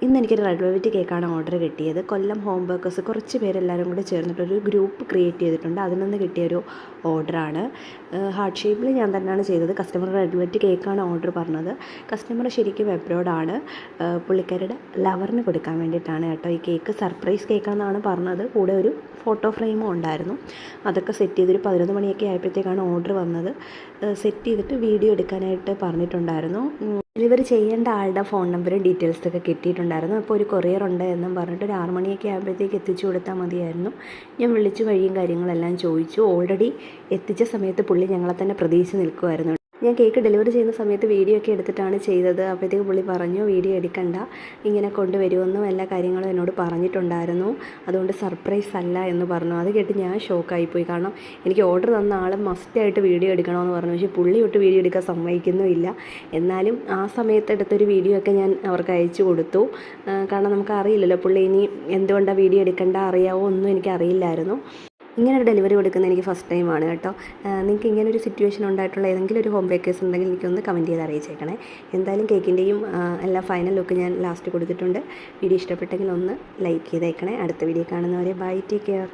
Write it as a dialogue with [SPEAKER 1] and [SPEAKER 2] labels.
[SPEAKER 1] ഇന്ന് എനിക്കൊരു red velvet കേക്കാണ് ഓർഡർ കിട്ടിയത്. കൊല്ലം ഹോം ബേക്കേഴ്സ് കുറച്ച് പേരെല്ലാവരും കൂടി ചേർന്നിട്ടൊരു ഗ്രൂപ്പ് ക്രിയേറ്റ് ചെയ്തിട്ടുണ്ട്. അതിൽ നിന്ന് കിട്ടിയൊരു ഓർഡറാണ്. ഹാർട്ട് ഷേപ്പിൽ ഞാൻ തന്നെയാണ് ചെയ്തത്. കസ്റ്റമർ റെഡ് വെൽവെറ്റ് കേക്കാണ് ഓർഡർ പറഞ്ഞത്. കസ്റ്റമർ ശരിക്കും എബ്രോഡാണ്. പുള്ളിക്കാരുടെ ലവറിന് കൊടുക്കാൻ വേണ്ടിയിട്ടാണ് കേട്ടോ ഈ കേക്ക്. സർപ്രൈസ് കേക്കാണെന്നാണ് പറഞ്ഞത്. കൂടെ ഒരു ഫോട്ടോ ഫ്രെയിമും ഉണ്ടായിരുന്നു. അതൊക്കെ സെറ്റ് ചെയ്തൊരു 11 മണിയൊക്കെ ആയപ്പോഴത്തേക്കാണ് ഓർഡർ വന്നത്. സെറ്റ് ചെയ്തിട്ട് വീഡിയോ എടുക്കാനായിട്ട് പറഞ്ഞിട്ടുണ്ടായിരുന്നു. ഡെലിവറി ചെയ്യേണ്ട ആളുടെ ഫോൺ നമ്പറും ഡീറ്റെയിൽസൊക്കെ കിട്ടിയിട്ടുണ്ടായിരുന്നു. അപ്പോൾ ഒരു കൊറിയർ ഉണ്ട് എന്നും പറഞ്ഞിട്ട് ഒരു 6 മണിയൊക്കെ ആകുമ്പോഴത്തേക്ക് എത്തിച്ചു കൊടുത്താൽ മതിയായിരുന്നു. ഞാൻ വിളിച്ച് വഴിയും കാര്യങ്ങളെല്ലാം ചോദിച്ചു. ഓൾറെഡി എത്തിച്ച സമയത്ത് പുള്ളി ഞങ്ങളെ തന്നെ പ്രതീക്ഷിച്ച് നിൽക്കുമായിരുന്നു. ഞാൻ കേക്ക് ഡെലിവറി ചെയ്യുന്ന സമയത്ത് വീഡിയോ ഒക്കെ എടുത്തിട്ടാണ് ചെയ്തത്. അപ്പോഴത്തേക്ക് പുള്ളി പറഞ്ഞു വീഡിയോ എടുക്കണ്ട, ഇങ്ങനെ കൊണ്ടുവരുമെന്നും എല്ലാ കാര്യങ്ങളും എന്നോട് പറഞ്ഞിട്ടുണ്ടായിരുന്നു. അതുകൊണ്ട് സർപ്രൈസ് അല്ല എന്ന് പറഞ്ഞു. അത് കേട്ട് ഞാൻ ഷോക്കായിപ്പോയി. കാരണം എനിക്ക് ഓർഡർ തന്ന ആൾ മസ്റ്റായിട്ട് വീഡിയോ എടുക്കണമെന്ന് പറഞ്ഞു. പക്ഷേ പുള്ളി ഒട്ട് വീഡിയോ എടുക്കാൻ സമ്മതിക്കുന്നുമില്ല. എന്നാലും ആ സമയത്ത് എടുത്തൊരു വീഡിയോ ഒക്കെ ഞാൻ അവർക്ക് അയച്ചു കൊടുത്തു. കാരണം നമുക്ക് അറിയില്ലല്ലോ പുള്ളി ഇനി എന്തുകൊണ്ടാണ് വീഡിയോ എടുക്കേണ്ട അറിയാവോ ഒന്നും എനിക്കറിയില്ലായിരുന്നു. ഇങ്ങനൊരു ഡെലിവറി കൊടുക്കുന്നത് എനിക്ക് ഫസ്റ്റ് ടൈമാണ് കേട്ടോ. നിങ്ങൾക്ക് ഇങ്ങനൊരു സിറ്റുവേഷൻ ഉണ്ടായിട്ടുള്ള ഏതെങ്കിലും ഒരു ഹോം ബേക്കേഴ്സ് ഉണ്ടെങ്കിൽ എനിക്കൊന്ന് കമൻറ്റ് ചെയ്ത് അറിയിച്ചേക്കണേ. എന്തായാലും കേക്കിൻ്റെയും എല്ലാ ഫൈനൽ ലുക്ക് ഞാൻ ലാസ്റ്റ് കൊടുത്തിട്ടുണ്ട്. വീഡിയോ ഇഷ്ടപ്പെട്ടെങ്കിൽ ഒന്ന് ലൈക്ക് ചെയ്തേക്കണേ. അടുത്ത വീഡിയോ കാണുന്നവരെ ബൈ, ടേക്ക് കെയർ.